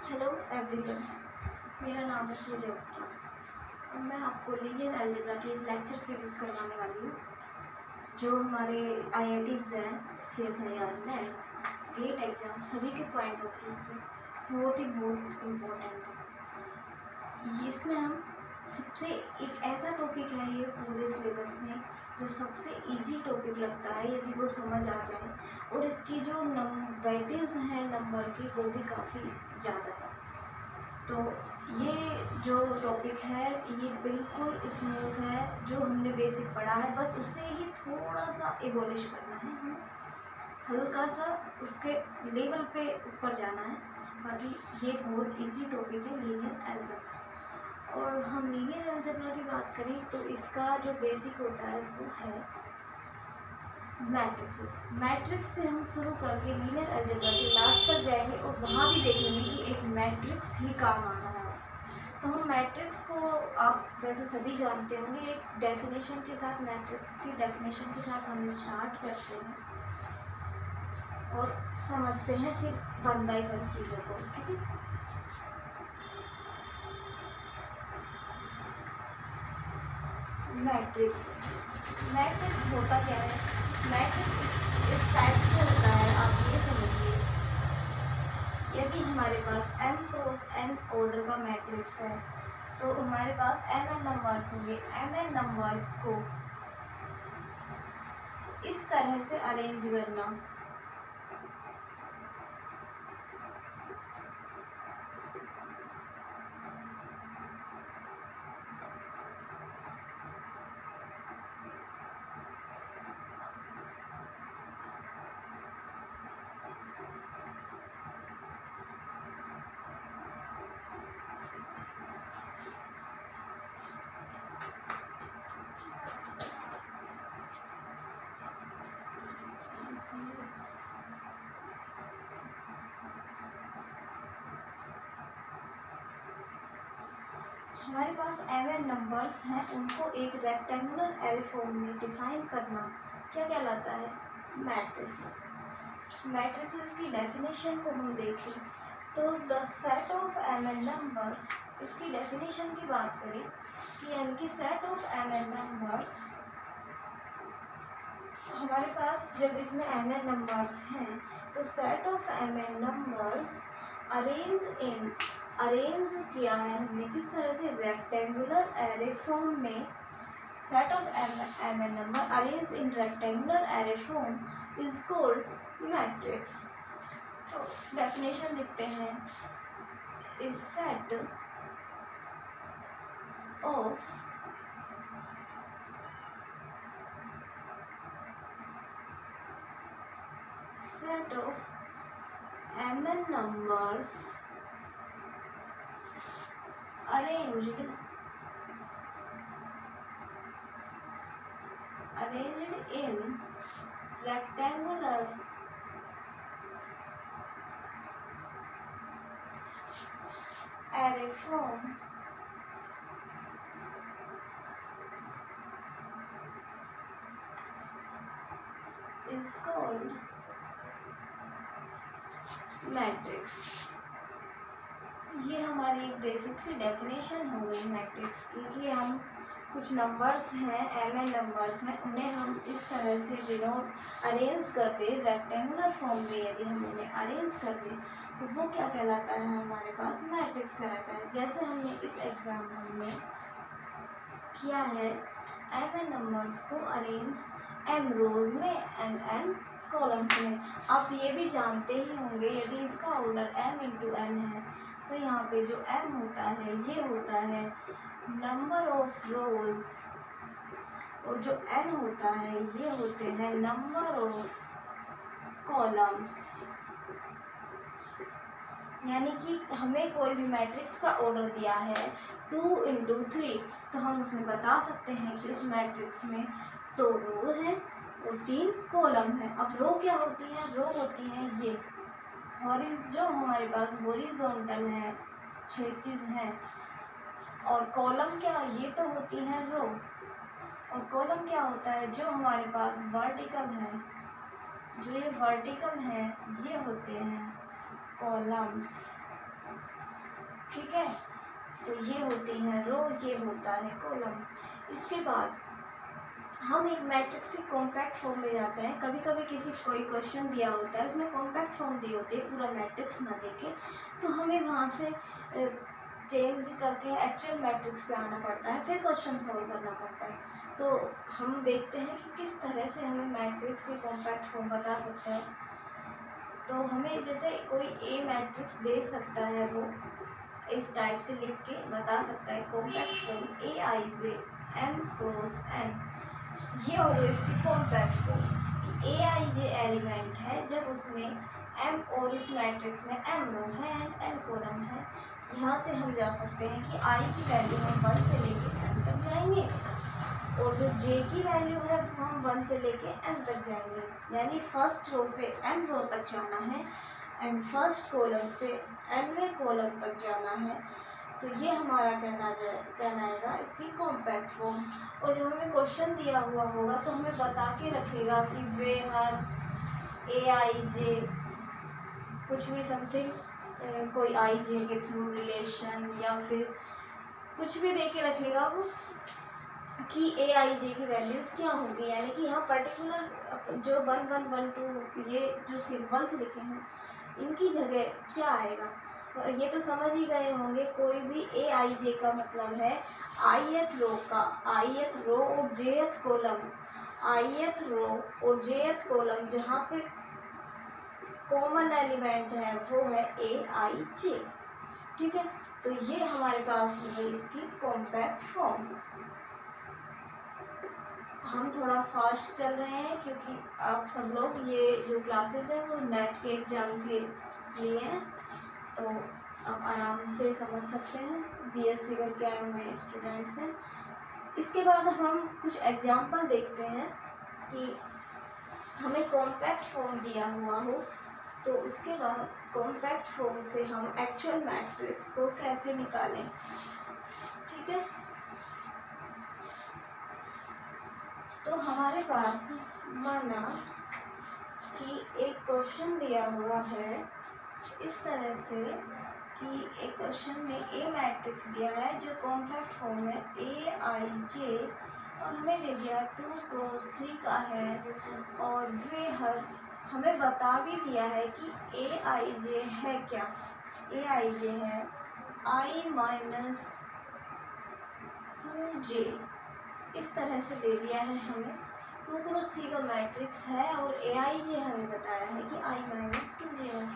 Hello everyone, मेरा नाम है पूजा गुप्ता और मैं आपको लीनियर अलजेब्रा की एक लेक्चर सीरीज़ करवाने वाली हूँ जो हमारे IITs हैं, CSIR, NET, गेट एग्ज़ाम सभी के पॉइंट ऑफ व्यू से बहुत इम्पोर्टेंट है। इसमें हम सबसे एक ऐसा टॉपिक है ये पूरे सिलेबस में जो सबसे इजी टॉपिक लगता है यदि वो समझ आ जाए, और इसकी जो वेटेज है नंबर की वो भी काफ़ी ज़्यादा है। तो ये जो टॉपिक है ये बिल्कुल स्मूथ है, जो हमने बेसिक पढ़ा है बस उससे ही थोड़ा सा एबॉलिश करना है, हमें हल्का सा उसके लेवल पे ऊपर जाना है। बाकी ये बहुत इजी टॉपिक है लीनियर अलजेब्रा। और हम लीनियर अलजेब्रा की बात करें तो इसका जो बेसिक होता है वो है मैट्रिसेस। मैट्रिक्स से हम शुरू करके लीनियर अलजेब्रा के लास्ट पर जाएंगे और वहाँ भी देखेंगे कि एक मैट्रिक्स ही काम आ रहा है। तो हम मैट्रिक्स को आप वैसे सभी जानते होंगे, एक डेफिनेशन के साथ, मैट्रिक्स की डेफिनेशन के साथ हम स्टार्ट करते हैं और समझते हैं फिर वन बाय वन चीज़ों को, ठीक है। मैट्रिक्स होता क्या है? मैट्रिक्स इस टाइप से होता है, आप ये समझिए, यदि हमारे पास m क्रॉस n ऑर्डर का मैट्रिक्स है तो हमारे पास mn नंबर्स होंगे। mn नंबर्स को इस तरह से अरेंज करना, हमारे पास mn नंबर्स हैं, उनको एक रेक्टेंगुलर एरे फॉर्म में डिफाइन करना क्या कहलाता है? मैट्रिसेस। मैट्रिसेस की डेफिनेशन को हम देखें तो the set of mn numbers, इसकी डेफिनेशन की बात करें कि यानी कि सेट ऑफ mn नंबर्स, हमारे पास जब इसमें mn नंबर्स हैं तो set of mn numbers arrange किया है हमने किस तरह से? रेक्टेंगुलर एरे फॉर्म में। Set of mn number arrange in rectangular array form is called matrix. तो डेफिनेशन लिखते हैं, is set of mn numbers arranged in rectangular array form is called matrix. ये हमारी एक बेसिक सी डेफिनेशन हो गई matrix की कि हम कुछ नंबर्स हैं, mn नंबर्स हैं, उन्हें हम इस तरह से अरेंज करते रेक्टेंगुलर फॉर्म में। यदि हम उन्हें अरेंज करते तो वो क्या कहलाता है? हमारे पास मैट्रिक्स कहलाता है। जैसे हमने इस एग्जाम्पल में किया है, mn नंबर्स को अरेंज m रोज में एंड n कॉलम्स में। आप ये भी जानते ही होंगे, यदि इसका ऑर्डर m इंटू n है तो यहाँ पे जो m होता है ये होता है नंबर ऑफ रोज, और जो n होता है ये होते हैं नंबर ऑफ कॉलम्स। यानी कि हमें कोई भी मैट्रिक्स का ऑर्डर दिया है 2 इंटू 3 तो हम उसमें बता सकते हैं कि उस मैट्रिक्स में 2 रो हैं और 3 कॉलम है। अब रो क्या होती है? रो होती है ये जो हमारे पास हॉरिजॉन्टल है, क्षैतिज है, और कॉलम क्या? ये तो होती है रो, और कॉलम क्या होता है? जो हमारे पास वर्टिकल है, जो ये वर्टिकल है ये होते हैं कॉलम्स। ठीक है। तो ये होती हैं रो, ये होता है कॉलम्स। इसके बाद हम एक मैट्रिक्स से कॉम्पैक्ट फॉर्म में जाते हैं। कभी कभी किसी कोई क्वेश्चन दिया होता है, उसमें कॉम्पैक्ट फॉर्म दी होती है, पूरा मैट्रिक्स ना देके, तो हमें वहाँ से चेंज करके एक्चुअल मैट्रिक्स पे आना पड़ता है, फिर क्वेश्चन सॉल्व करना पड़ता है। तो हम देखते हैं कि किस तरह से हमें मैट्रिक्स से कॉम्पैक्ट फॉर्म बता सकते हैं। तो हमें जैसे कोई ए मैट्रिक्स दे सकता है, वो इस टाइप से लिख के बता सकता है कॉम्पैक्ट फॉर्म ए आई जे एम क्रॉस एन। ये हो गई उसकी कॉम्पैक्ट फॉर्म कि ए आई जे एलिमेंट है जब उसमें एम, और इस मैट्रिक्स में एम रो है एंड एन कॉलम है। यहाँ से हम जा सकते हैं कि आई की वैल्यू हम 1 से लेके एन तक जाएंगे, और जो जे की वैल्यू है वो हम 1 से लेके एन तक जाएंगे। यानी फर्स्ट रो से एम रो तक जाना है एंड फर्स्ट कॉलम से एनवें कॉलम तक जाना है। तो ये हमारा कहलाएगा इसकी कॉम्पैक्ट फॉर्म। और जब हमें क्वेश्चन दिया हुआ होगा तो हमें बता के रखेगा कि वे हर ए आई जे कुछ भी समथिंग, कोई आई जे के थ्रू रिलेशन या फिर कुछ भी दे के रखेगा वो कि ए आई जे की वैल्यूज़ क्या होंगी। यानी कि यहाँ पर्टिकुलर जो 1 1 1 2 ये जो सिम्बल्स लिखे हैं इनकी जगह क्या आएगा। और ये तो समझ ही गए होंगे, कोई भी ए आई जे का मतलब है आईएथ रो का आईएथ रो और जेएथ कॉलम, आईएथ रो और जेएथ कॉलम जहाँ पे कॉमन एलिमेंट है वो है ए आई जे। ठीक है, तो ये हमारे पास हो गई इसकी कॉम्पैक्ट फॉर्म। हम थोड़ा फास्ट चल रहे हैं क्योंकि आप सब लोग ये जो क्लासेस हैं वो नेट के एग्ज़ाम के लिए हैं, तो आप आराम से समझ सकते हैं। बीएससी करके आए हुए स्टूडेंट्स हैं। इसके बाद हम कुछ एग्जाम्पल देखते हैं कि हमें कॉम्पैक्ट फॉर्म दिया हुआ हो तो उसके बाद कॉम्पैक्ट फॉर्म से हम एक्चुअल मैट्रिक्स को कैसे निकालें। ठीक है, तो हमारे पास माना कि एक क्वेश्चन दिया हुआ है इस तरह से कि एक क्वेश्चन में ए मैट्रिक्स दिया है जो कॉम्पैक्ट फॉर्म है ए आई जे, और हमें दे दिया 2 क्रॉस 3 का है, और वे हर हमें बता भी दिया है कि ए आई जे है क्या। ए आई जे है आई माइनस 2j, इस तरह से दे दिया है हमें। 2 क्रॉस 3 का मैट्रिक्स है और ए आई जे हमें बताया है कि आई माइनस 2j है।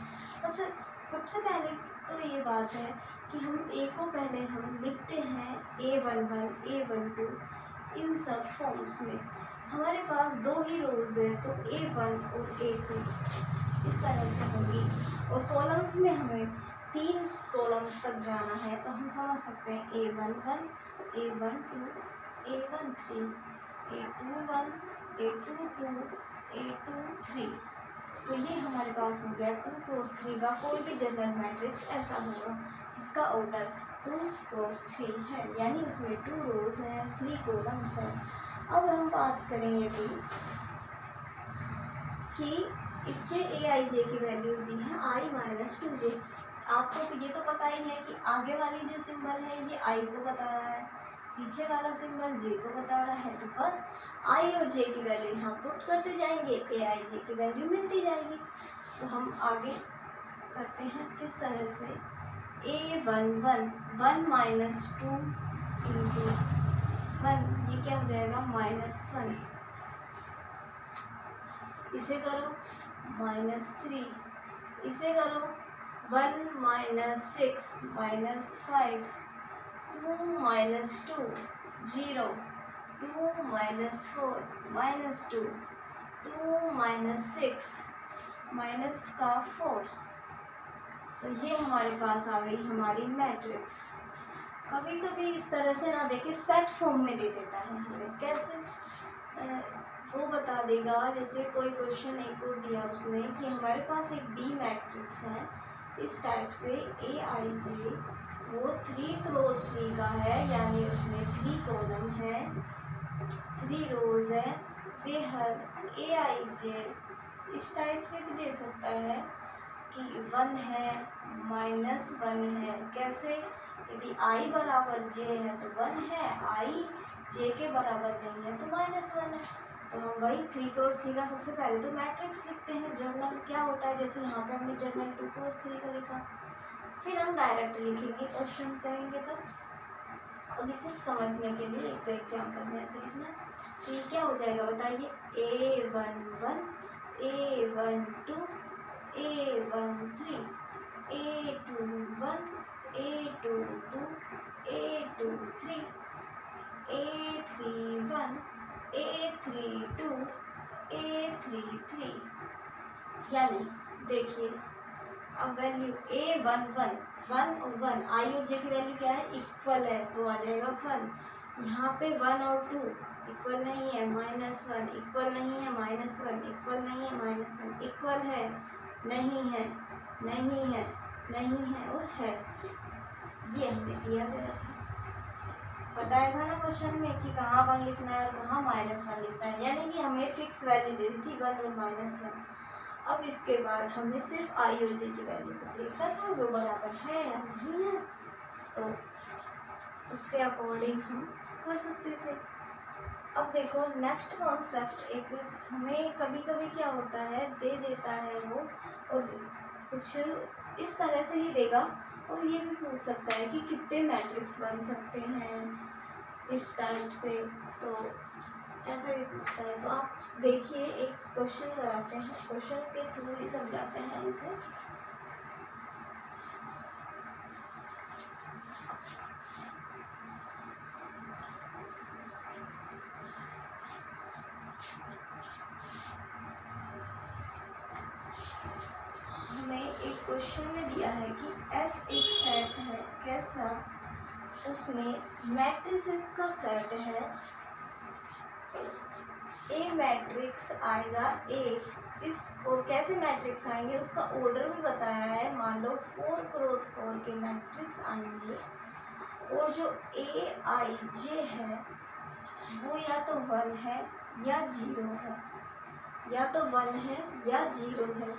सबसे पहले तो ये बात है कि हम ए को पहले हम लिखते हैं A11 A12 इन सब फॉर्म्स में। हमारे पास 2 ही रोज़ है तो A1 और A2 इस तरह से होगी, और कॉलम्स में हमें 3 कॉलम्स तक जाना है तो हम समझ सकते हैं A11 A12 A13 A21 A22 A23। तो ये हमारे पास हो गया 2 क्रॉस 3 का कोई भी जनरल मैट्रिक्स ऐसा होगा जिसका ऑर्डर 2 क्रॉस 3 है, यानी उसमें 2 रोज हैं 3 कॉलम्स हैं। अब हम बात करें यदि कि इसमें ए आई जे की वैल्यूज़ दी हैं आई माइनस 2j। आपको ये तो पता ही है कि आगे वाली जो सिंबल है ये आई को बता रहा है, पीछे वाला सिंबल जे को बता रहा है, तो बस आई और जे की वैल्यू यहाँ पुट करते जाएंगे, ए आई जे की वैल्यू मिलती जाएगी। तो हम आगे करते हैं किस तरह से A11 1 माइनस 2 इंटू 1, ये क्या हो जाएगा -1। इसे करो -3, इसे करो 1 minus 6 -5 2 minus 2 0 2 minus 4 -2 2 minus 6 minus का 4। तो ये हमारे पास आ गई हमारी मैट्रिक्स। कभी कभी इस तरह से ना देके सेट फॉर्म में दे देता है हमें। कैसे वो बता देगा, जैसे कोई क्वेश्चन एक और दिया उसमें कि हमारे पास एक बी मैट्रिक्स है इस टाइप से ए आई जे, वो 3 क्रॉस 3 का है, यानी उसमें 3 कॉलम है 3 रोज है, वे हर ए आई जे इस टाइप से भी दे सकता है कि 1 है -1 है। कैसे? यदि i बराबर j है तो 1 है, i j के बराबर नहीं है तो -1 है। तो हम वही 3 क्रॉस 3 का सबसे पहले तो मैट्रिक्स लिखते हैं। जर्नल क्या होता है, जैसे यहाँ पे हमने जर्नल 2 क्रॉस 3 का लिखा, फिर हम डायरेक्ट लिखेंगे, क्वेश्चन करेंगे तब। अभी सिर्फ समझने के लिए एक तो एग्जाम्पल में ऐसे लिखना है। तो ये क्या हो जाएगा बताइए, A11 A12 A13 A21 A22 A23 A31 A32 A33। यानी देखिए अब वैल्यू A11 1 और 1 i और j की वैल्यू क्या है, इक्वल है तो आ जाएगा 1। यहाँ पे 1 और 2 इक्वल नहीं है, -1 इक्वल नहीं है, -1 इक्वल नहीं है, -1 इक्वल है, नहीं है, नहीं है, नहीं है और है। ये हमें दिया गया था, बताया था ना क्वेश्चन में कि कहाँ 1 लिखना है और कहाँ -1 लिखना है। यानी कि हमें फिक्स वैल्यू दे दी थी 1 और -1। अब इसके बाद हमें सिर्फ i और j की वैल्यू को देखना था वो बराबर है या नहीं है, तो उसके अकॉर्डिंग हम कर सकते थे। अब देखो नेक्स्ट कॉन्सेप्ट, एक हमें कभी कभी क्या होता है, दे देता है वो और कुछ इस तरह से ही देगा, और ये भी पूछ सकता है कि कितने मैट्रिक्स बन सकते हैं इस टाइप से, तो ऐसा भी पूछता है। तो आप देखिए एक क्वेश्चन कराते हैं, क्वेश्चन के थ्रू ही समझाते हैं इसे। हमें एक क्वेश्चन में दिया है कि S एक सेट है, कैसा, उसमें मैट्रिसेस का सेट है, ए मैट्रिक्स आएगा एक, इसको कैसे मैट्रिक्स आएंगे उसका ऑर्डर भी बताया है। मान लो 4 क्रॉस 4 के मैट्रिक्स आएंगे और जो AIJ है वो या तो 1 है या 0 है, या तो 1 है या 0 है,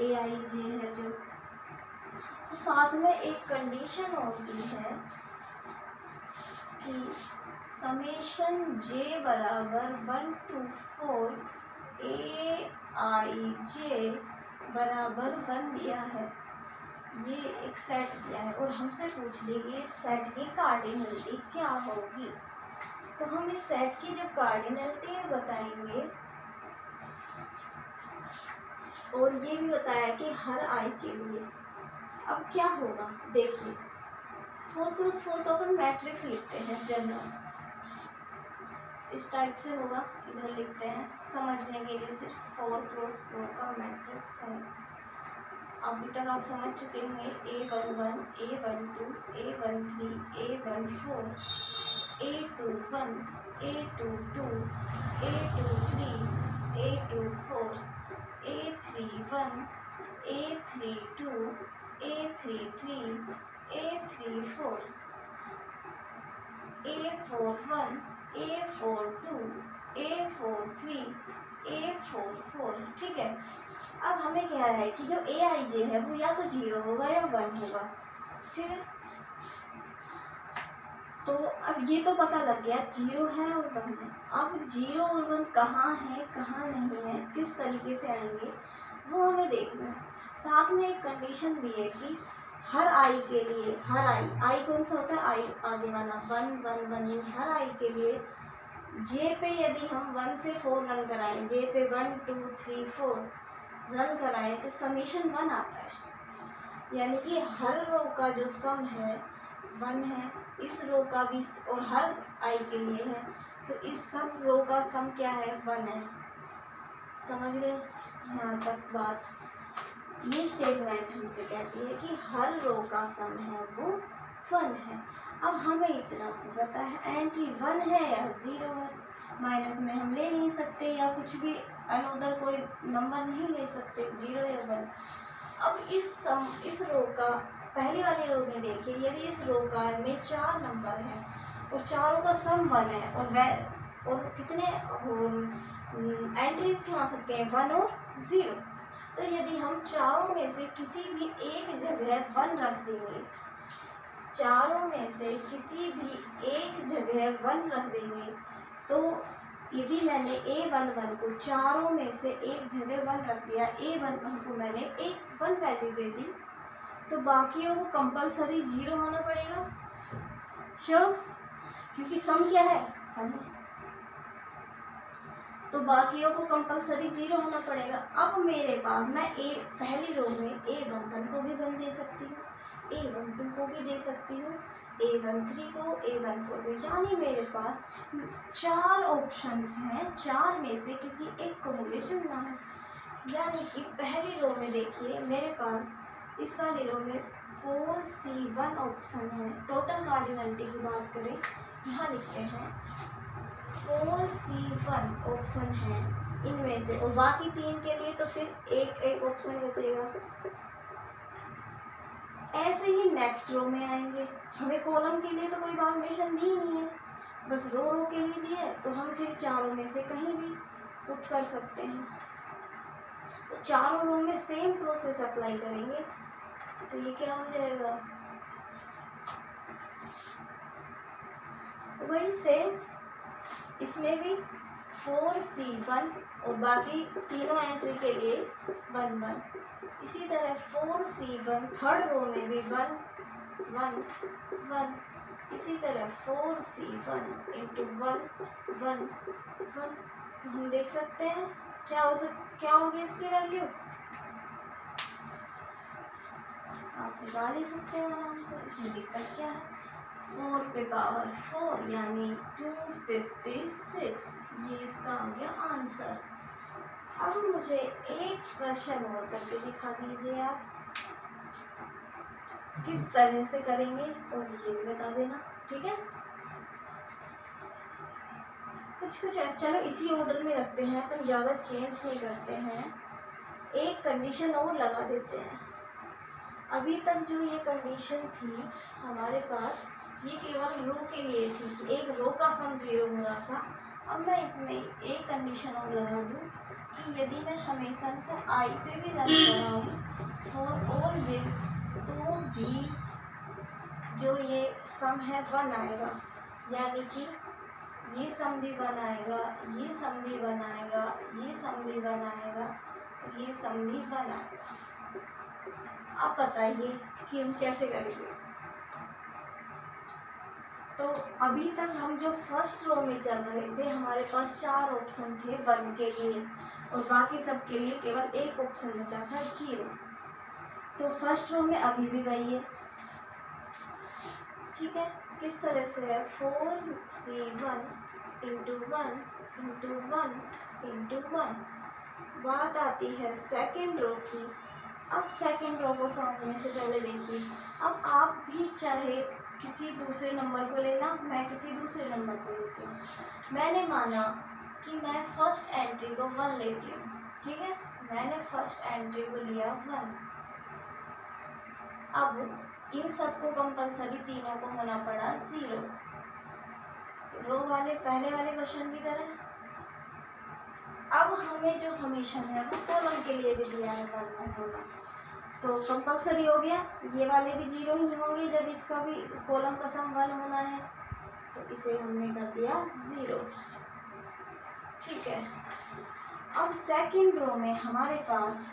AIJ है जो। तो साथ में एक कंडीशन होती है कि समेशन j बराबर 1 to 4 AIJ बराबर 1 दिया है, ये एक सेट दिया है और हमसे पूछ लेंगे इस सेट की कार्डिनलिटी क्या होगी। तो हम इस सेट की जब कार्डिनलिटी बताएंगे, और ये भी बताया कि हर i के लिए अब क्या होगा, देखिए 4 क्रॉस 4 का अपन मैट्रिक्स लिखते हैं जनरल, इस टाइप से होगा, इधर लिखते हैं समझने के लिए, सिर्फ 4 क्रॉस 4 का मैट्रिक्स है। अभी तक आप समझ चुके होंगे A11 A12 A13 A14 A21 A22 A23 A24 A31 A32 A33 A34 A41 A42 A43 A44। ठीक है, अब हमें कह रहा है कि जो AIJ है वो या तो 0 होगा या 1 होगा। ठीक है, तो अब ये तो पता लग गया 0 है और 1 है। अब 0 और 1 कहाँ है कहाँ नहीं है, किस तरीके से आएंगे वो हमें देखना है। साथ में एक कंडीशन दी है कि हर i के लिए, हर i कौन सा होता है, i आगे वाला 1 1 1, यानी हर i के लिए j पे यदि हम 1 से 4 रन कराएं, j पे 1 2 3 4 रन कराएं तो समीशन 1 आता है। यानी कि हर रो का जो सम है 1 है, इस रो का भी, और हर i के लिए है, तो इस सब रो का सम क्या है, 1 है। समझ गए यहाँ तक बात। ये स्टेटमेंट हमसे कहती है कि हर रो का सम है वो 1 है। अब हमें इतना पता है एंट्री 1 है या 0 है, माइनस में हम ले नहीं सकते या कुछ भी अनदर कोई नंबर नहीं ले सकते, 0 या 1। अब इस रो का पहली वाली रो में देखिए, यदि इस रो का में 4 नंबर हैं और चारों का सम 1 है और कितने एंट्रीज क्यों आ सकते हैं, 1 और 0। तो यदि हम चारों में से किसी भी एक जगह 1 रख देंगे, चारों में से किसी भी एक जगह 1 रख देंगे, तो यदि मैंने A11 को चारों में से एक जगह 1 रख दिया, A11 को मैंने एक 1 वैल्यू दे दी, तो बाकियों को कंपलसरी 0 होना पड़ेगा। श्योर, क्योंकि सम क्या है 1 है, तो बाकियों को कंपलसरी 0 होना पड़ेगा। अब मेरे पास मैं पहली रो में A11 को भी 1 दे सकती हूँ, A12 को भी दे सकती हूँ, A13 को, A14 को, यानी मेरे पास 4 ऑप्शंस हैं, 4 में से किसी एक को मुझे चुनना है। यानी कि पहली रो में देखिए मेरे पास इस वाली रो में 4C1 ऑप्शन है। टोटल कार्डिनलिटी की बात करें, यहाँ लिखते हैं 4C1 ऑप्शन है इनमें से, और बाकी 3 के लिए तो फिर एक ऑप्शन बचेगा। ऐसे ही नेक्स्ट रो में आएंगे, हमें कॉलम के लिए तो कोई बाउंडेशन दी नहीं है, बस रो के लिए दी है, तो हम फिर चारों में से कहीं भी पुट कर सकते हैं। तो चारों रो में सेम प्रोसेस अप्लाई करेंगे, तो ये क्या हो जाएगा, वही सेम, इसमें भी 4C1 और बाकी तीनों एंट्री के लिए 1 1। इसी तरह 4C1 थर्ड रो में भी 1 1 1। इसी तरह 4C1 इंटू 1 1 1। तो हम देख सकते हैं क्या होगी इसकी वैल्यू, आप निकाल ही सकते हैं आराम से, इसमें दिक्कत क्या है। 4 पे पावर 4 यानी 256, ये इसका आ गया आंसर। अब मुझे एक क्वेश्चन और करके दिखा दीजिए आप, किस तरह से करेंगे और ये भी बता देना, ठीक है। कुछ ऐसा, चलो इसी ऑर्डर में रखते हैं, तो ज़्यादा चेंज नहीं करते हैं, एक कंडीशन और लगा देते हैं। अभी तक जो ये कंडीशन थी हमारे पास, ये केवल रो के लिए थी कि एक रो का सम 0 हो रहा था। अब मैं इसमें एक कंडीशन और लगा दूँ कि यदि मैं समेशन को आई पे भी रन कराऊँ फॉर ऑल j, तो भी जो ये सम है 1 आएगा, यानी कि ये सम भी 1 आएगा, ये सम भी 1 आएगा, ये सम भी 1 आएगा, ये सम भी 1 आएगा। आप बताइए कि हम कैसे करेंगे। तो अभी तक हम जो फर्स्ट रो में चल रहे थे, हमारे पास 4 ऑप्शन थे 1 के लिए, और बाकी सब के लिए केवल एक ऑप्शन बचा था 0। तो फर्स्ट रो में अभी भी वही है, ठीक है। किस तरह से है, 4C1 इंटू 1 इंटू 1 इंटू 1। बात आती है सेकेंड रो की। अब सेकेंड रो को समझने से पहले देखिए, अब आप भी चाहे किसी दूसरे नंबर को लेना, मैं किसी दूसरे नंबर को लेती हूँ। मैंने माना कि मैं फर्स्ट एंट्री को 1 लेती हूँ, ठीक है। मैंने फर्स्ट एंट्री को लिया 1। अब इन सबको कंपलसरी तीनों को होना पड़ा 0, रो वाले पहले वाले क्वेश्चन की तरह। अब हमें जो समीशन है वो कॉलम के लिए भी दिया है 1 होना, तो कंपलसरी हो गया, ये वाले भी 0 ही होंगे जब इसका भी कॉलम का सम 1 होना है, तो इसे हमने कर दिया 0, ठीक है। अब सेकंड रो में हमारे पास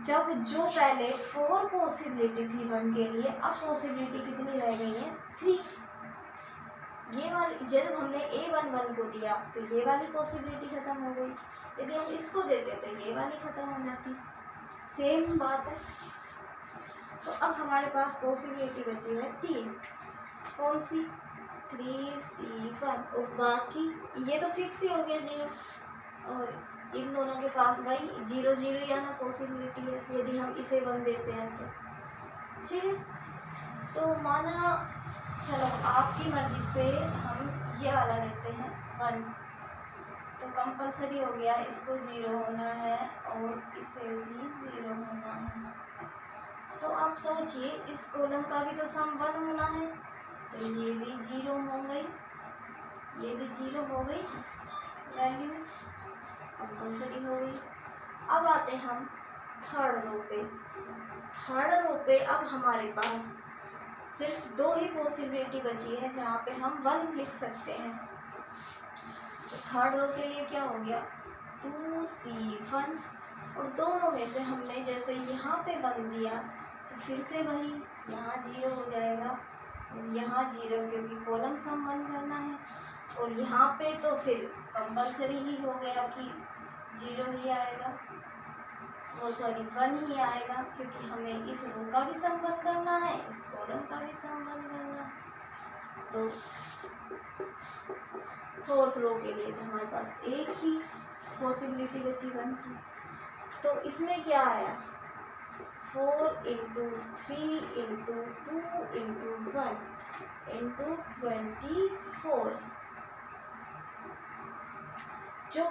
जब जो पहले 4 पॉसिबिलिटी थी 1 के लिए, अब पॉसिबिलिटी कितनी रह गई है 3। ये वाली जब हमने A11 को दिया तो ये वाली पॉसिबिलिटी ख़त्म हो गई, यदि हम इसको देते तो ये वाली ख़त्म हो जाती, सेम बात है। तो अब हमारे पास पॉसिबिलिटी बची है 3, कौन सी 3C1, और बाकी ये तो फिक्स ही हो गया 0, और इन दोनों के पास वही 0 0 या ना पॉसिबिलिटी है, यदि हम इसे 1 देते हैं तो, ठीक है। तो माना चलो आपकी मर्ज़ी से हम ये वाला लेते हैं 1, तो कंपलसरी हो गया, इसको 0 होना है और इसे भी 0 होना है। तो आप सोचिए इस कॉलम का भी तो सम 1 होना है, तो ये भी 0 हो गई, ये भी 0 हो गई, वैल्यू कंपलसरी हो गई। अब आते हम थर्ड रो पे अब हमारे पास सिर्फ 2 ही पॉसिबिलिटी बची है जहाँ पे हम 1 लिख सकते हैं। तो थर्ड रो के लिए क्या हो गया 2C1, और दोनों में से हमने जैसे यहाँ पे 1 दिया तो फिर से वही यहाँ 0 हो जाएगा और यहाँ 0, क्योंकि कॉलम सम 1 करना है। और यहाँ पे तो फिर कंपलसरी ही हो गया कि 0 ही आएगा, वो सॉरी 1 ही आएगा, क्योंकि हमें इस रो का भी सम 1 करना है, इस कॉलम का भी सम 1 करना है। तो फोर्थ रो के लिए तो हमारे पास एक ही पॉसिबिलिटी बची 1 की। तो इसमें क्या आया 4 इंटू 3 इंटू 2 इंटू 1 इंटू 24। जो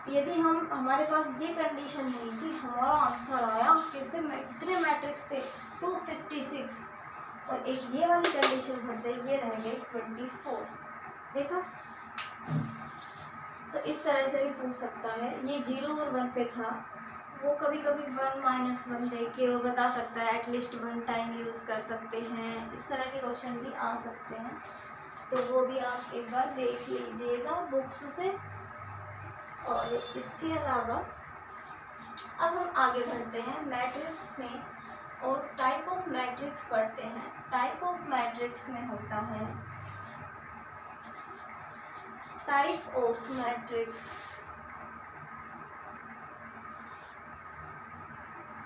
यदि हमारे पास ये कंडीशन नहीं थी, हमारा आंसर आया कैसे, कितने मैट्रिक्स थे 256, और एक ये वाली कंडीशन भरते ये रह गए 24। देखा, तो इस तरह से भी पूछ सकता है। ये 0 और 1 पे था, वो कभी कभी 1 माइनस 1 दे के वो बता सकता है, एटलीस्ट 1 टाइम यूज़ कर सकते हैं। इस तरह के क्वेश्चन भी आ सकते हैं, तो वो भी आप एक बार देख लीजिएगा बुक्स से। और इसके अलावा अब हम आगे बढ़ते हैं मैट्रिक्स में, और टाइप ऑफ मैट्रिक्स पढ़ते हैं। टाइप ऑफ मैट्रिक्स में होता है type of matrix,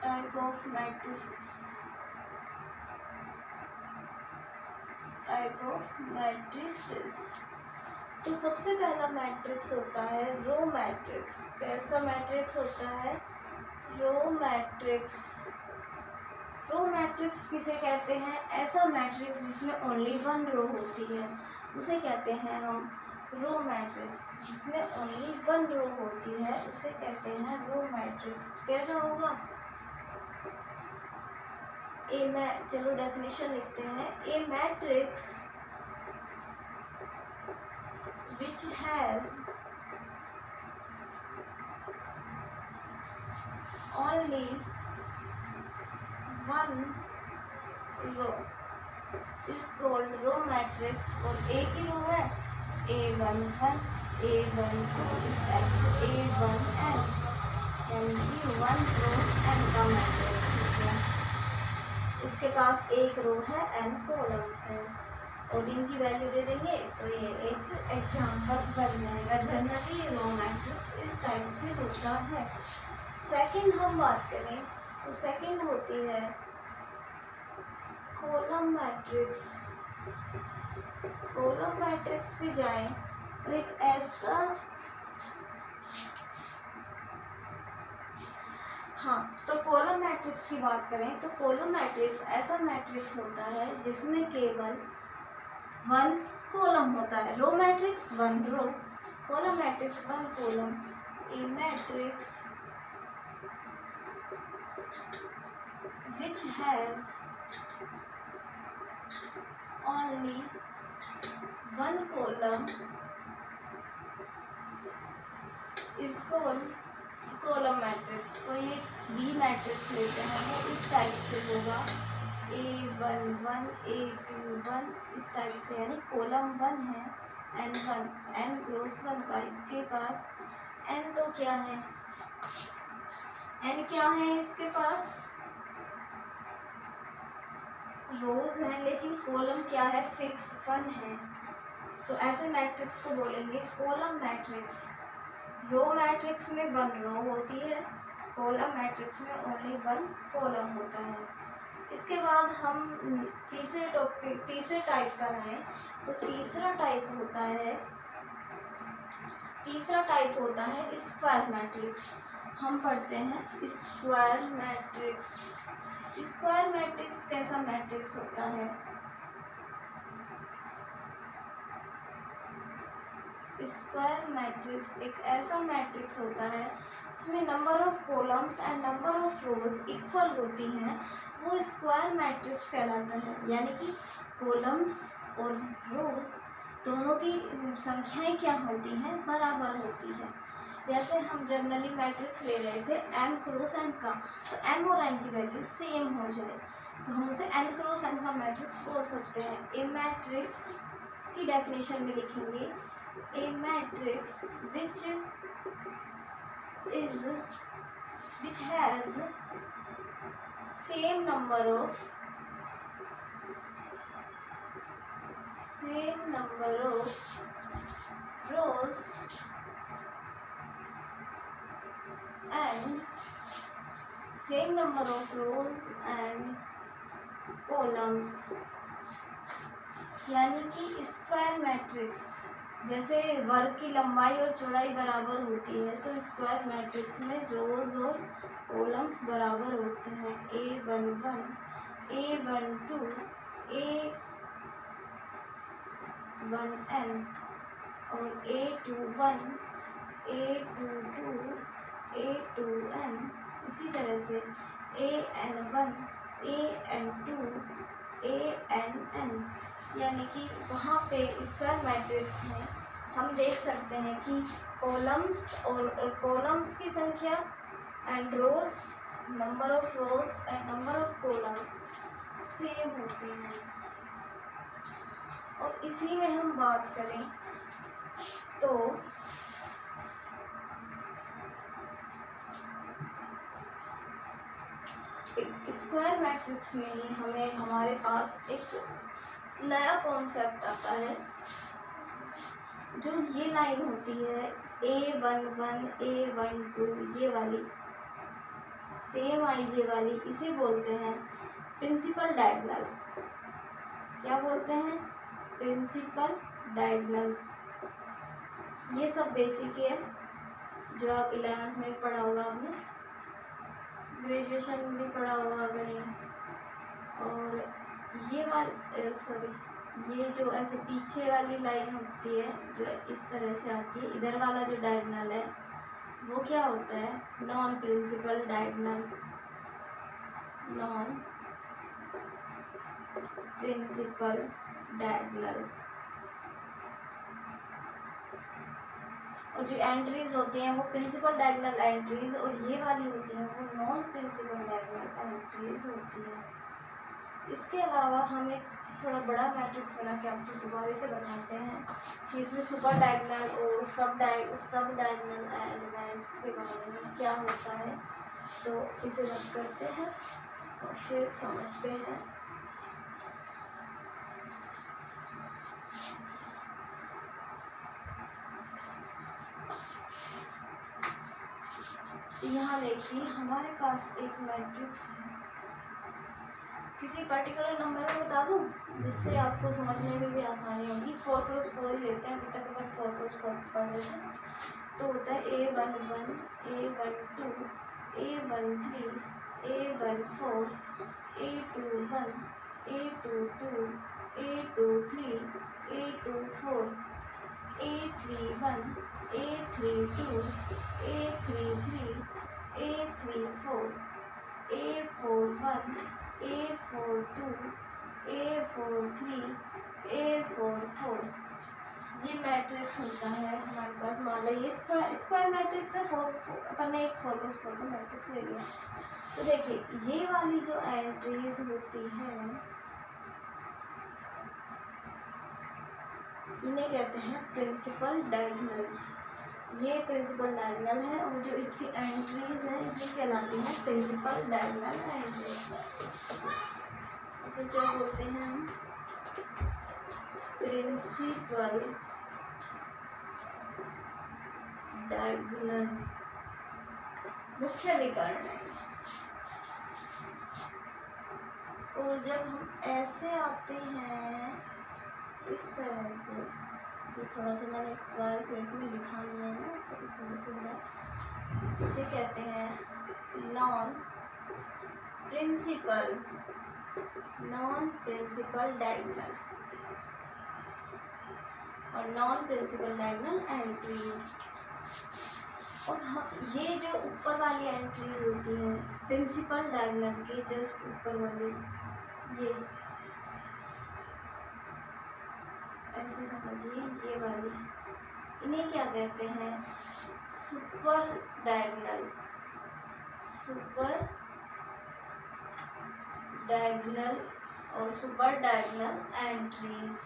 type of matrix, type of matrices. तो सबसे पहला मैट्रिक्स होता है रो मैट्रिक्स। कैसा मैट्रिक्स होता है रो मैट्रिक्स। रो मैट्रिक्स किसे कहते हैं, ऐसा मैट्रिक्स जिसमें ओनली 1 रो होती है उसे कहते हैं हम रो मैट्रिक्स। जिसमें ओनली 1 रो होती है उसे कहते हैं रो मैट्रिक्स। कैसा होगा चलो डेफिनेशन लिखते हैं। A matrix which has only 1 row is called row matrix। और एक ही रो है A11 A12, इस टाइप से A1n, यानी कि 1 rows n का मैट्रिक्स हो गया। इसके पास एक रो है n कॉलम्स हैं, और इनकी वैल्यू दे देंगे तो ये एक एग्जाम्पल बन जाएगा। जनरली रो मैट्रिक्स इस टाइप से होता है। सेकंड हम बात करें तो सेकंड होती है कॉलम मैट्रिक्स। कॉलम मैट्रिक्स पे जाएं तो एक ऐसा तो कॉलम मैट्रिक्स की बात करें तो कॉलम मैट्रिक्स ऐसा मैट्रिक्स होता है जिसमें केवल 1 कॉलम होता है। Row matrix 1 row, column matrix 1 column. A matrix which has only 1 column is called column matrix. तो ये बी मैट्रिक्स लेते हैं वो इस टाइप से होगा A11 A21, इस टाइप से, यानी कॉलम 1 है N1 N क्रॉस 1 का। इसके पास N तो क्या है, N क्या है इसके पास रोज है, लेकिन कॉलम क्या है फिक्स 1 है। तो ऐसे मैट्रिक्स को बोलेंगे कॉलम मैट्रिक्स। रो मैट्रिक्स में 1 रो होती है, कॉलम मैट्रिक्स में ओनली 1 कॉलम होता है। इसके बाद हम तीसरे टाइप पर आए तो तीसरा टाइप होता है स्क्वायर मैट्रिक्स। हम पढ़ते हैं स्क्वायर मैट्रिक्स। स्क्वायर मैट्रिक्स कैसा मैट्रिक्स होता है, स्क्वायर मैट्रिक्स एक ऐसा मैट्रिक्स होता है जिसमें number of columns and number of rose equal होती हैं, वो स्क्वायर मैट्रिक्स कहलाता है। यानी कि कॉलम्स और रोज दोनों की संख्याएं क्या होती हैं, बराबर होती है। जैसे हम जनरली मैट्रिक्स ले रहे थे m क्रॉस n का, तो m और n की वैल्यू सेम हो जाए तो हम उसे n क्रॉस n का मैट्रिक्स बोल सकते हैं। ए मैट्रिक्स, इसकी डेफिनेशन में लिखेंगे, a matrix which has same number of rows and same number of rows and columns, यानी कि स्क्वायर मैट्रिक्स, जैसे वर्ग की लंबाई और चौड़ाई बराबर होती है तो स्क्वायर मैट्रिक्स में रोज और कॉलम्स बराबर होते हैं। A11, A12, A1n और A21, A22, A2n, इसी तरह से AN1, AN2, ANn, यानी कि वहाँ पे स्क्वायर मैट्रिक्स में हम देख सकते हैं कि कॉलम्स और कॉलम्स की संख्या and rows, number of rows and number of columns same होते हैं। और इसी में हम बात करें तो स्क्वायर मैट्रिक्स में ही हमें हमारे पास एक नया कॉन्सेप्ट आता है। जो ये लाइन होती है A11, A12, ये वाली सेम आईजे वाली, इसे बोलते हैं प्रिंसिपल डायगोनल। क्या बोलते हैं? Principal diagonal. ये सब बेसिक है जो आप 11th में पढ़ा होगा, आपने ग्रेजुएशन में भी पढ़ा होगा अगर ये। और ये ये जो ऐसे पीछे वाली लाइन होती है जो इस तरह से आती है, इधर वाला जो डायगोनल है वो क्या होता है? Non principal diagonal. Non principal diagonal. और जो एंट्रीज होती हैं वो प्रिंसिपल डायगोनल एंट्रीज, और ये वाली होती हैं वो नॉन प्रिंसिपल डायगोनल एंट्रीज होती हैं। इसके अलावा हम एक थोड़ा बड़ा मैट्रिक्स बना के आपको दोबारा से बताते हैं कि इसमें सुपर डायगोनल और सब डायगोनल एलिमेंट्स के बारे में क्या होता है। तो इसे रद्द करते हैं और फिर समझते हैं। यहाँ देखिए हमारे पास एक मैट्रिक्स है। किसी पर्टिकुलर नंबर को बता दूँ जिससे आपको समझने में भी आसानी होगी। 4x4 ही लेते हैं, अभी तक अपन 4x4 पढ़ रहे थे। तो होता है A11, A12, A13, A14, A21, A22, A23, A24, A31, A32, A33, A34, A41, A42, A43, A44। ये मैट्रिक्स होता है हमारे पास। मान लो ये स्क्वायर मैट्रिक्स है। अपन ने एक 4x4 का मैट्रिक्स ले लिया। तो देखिए ये वाली जो एंट्रीज होती हैं इन्हें कहते हैं प्रिंसिपल डायगोनल। ये प्रिंसिपल डायगोनल है और जो इसकी एंट्रीज हैं ये कहलाती हैं प्रिंसिपल डायगोनल एंट्रीज। इसे क्या बोलते हैं हम? प्रिंसिपल डायगोनल, मुख्य विकर्ण। और जब हम ऐसे आते हैं इस तरह से, ये थोड़ा सा मैंने स्क्वायर शेप में लिखा नहीं है ना तो इस वजह से हो रहा है। इसे कहते हैं नॉन प्रिंसिपल डायगोनल और नॉन प्रिंसिपल डायगोनल एंट्रीज। और ये जो ऊपर वाली एंट्रीज होती हैं प्रिंसिपल डायगोनल के जस्ट ऊपर वाली, ये ऐसे समझिए, ये वाली, इन्हें क्या कहते हैं? सुपर डायगोनल और सुपर डायगोनल एंट्रीज।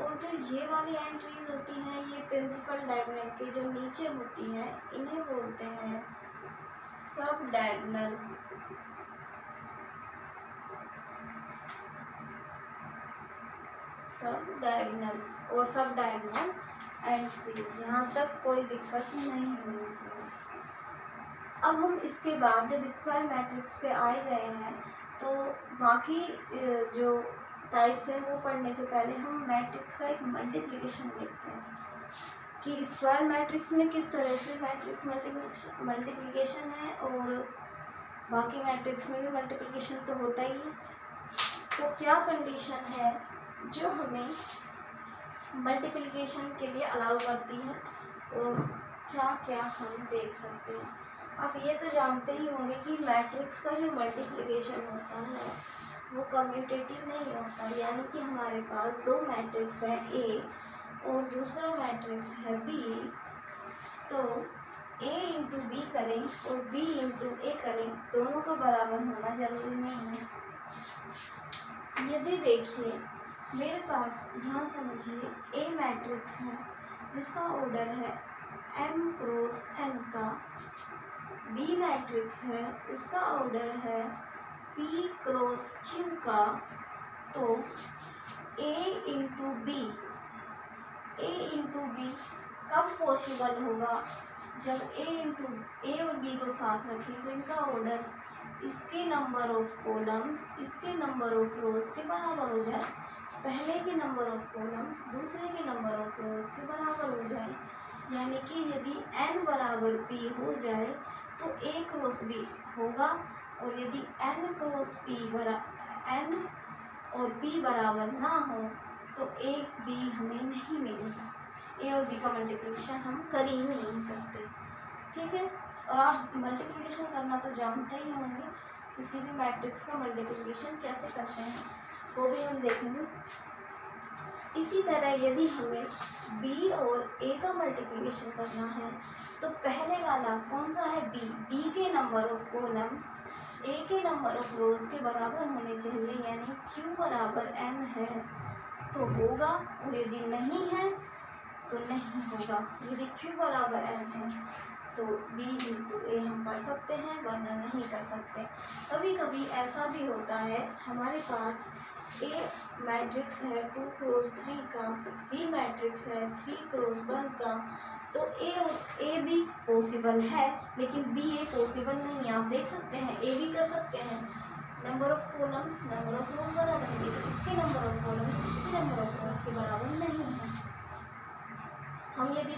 और जो ये वाली एंट्रीज होती हैं, ये प्रिंसिपल डायगोनल के जो नीचे होती हैं, इन्हें बोलते हैं सब डायगोनल। और सब डायगोनल एंट्रीज। यहाँ तक कोई दिक्कत नहीं होनी चाहिए। अब हम इसके बाद जब स्क्वायर मैट्रिक्स पे आए गए हैं, तो बाकी जो टाइप्स हैं वो पढ़ने से पहले हम मैट्रिक्स का एक मल्टीप्लिकेशन देखते हैं कि स्क्वायर मैट्रिक्स में किस तरह से मैट्रिक्स मल्टीप्लिकेशन है, और बाकी मैट्रिक्स में भी मल्टीप्लिकेशन तो होता ही है। तो क्या कंडीशन है जो हमें मल्टीप्लिकेशन के लिए अलाउ करती है, और क्या क्या हम देख सकते हैं। आप ये तो जानते ही होंगे कि मैट्रिक्स का जो मल्टीप्लिकेशन होता है वो कम्यूटेटिव नहीं होता, यानी कि हमारे पास दो मैट्रिक्स है ए और दूसरा मैट्रिक्स है बी, तो ए इंटू बी करें और बी इंटू ए करें, दोनों का बराबर होना जरूरी नहीं है। यदि देखिए मेरे पास यहाँ समझिए ए मैट्रिक्स है जिसका ऑर्डर है m क्रॉस n का, बी मैट्रिक्स है उसका ऑर्डर है p क्रॉस q का, तो a इंटू बी कब पॉसिबल होगा, जब a और b को साथ रखें तो इनका ऑर्डर इसके नंबर ऑफ कॉलम्स इसके नंबर ऑफ रोज के बराबर हो जाए, पहले के नंबर ऑफ कॉलम्स दूसरे के नंबर ऑफ रोज के बराबर हो जाए। यानी कि यदि n बराबर p हो जाए तो a क्रॉस b होगा, और यदि n क्रॉस p n और p बराबर ना हो तो a b हमें नहीं मिलेगा। a और b का मल्टीप्लिकेशन हम कर ही नहीं सकते, ठीक है। और आप मल्टीप्लिकेशन करना तो जानते ही होंगे, किसी भी मैट्रिक्स का मल्टीप्लिकेशन कैसे करते हैं वो भी हम देखेंगे। इसी तरह यदि हमें b और a का मल्टीप्लिकेशन करना है तो पहले वाला कौन सा है b के नंबर ऑफ कॉलम्स a के नंबर ऑफ रोज के बराबर होने चाहिए, यानी q बराबर m है तो होगा, और यदि नहीं है तो नहीं होगा। यदि q बराबर m है तो b इंटू ए हम कर सकते हैं, वरना नहीं कर सकते। कभी कभी ऐसा भी होता है हमारे पास ए मैट्रिक्स है 2 क्रॉस 3 का, बी मैट्रिक्स है 3 क्रॉस 1 का, तो ए भी पॉसिबल है लेकिन बी ए पॉसिबल नहीं है। आप देख सकते हैं ए भी कर सकते हैं, number of columns number of रोज बराबर है, लेकिन इसके नंबर ऑफ कॉलम्स इसके नंबर ऑफ रोज के बराबर नहीं है। हम यदि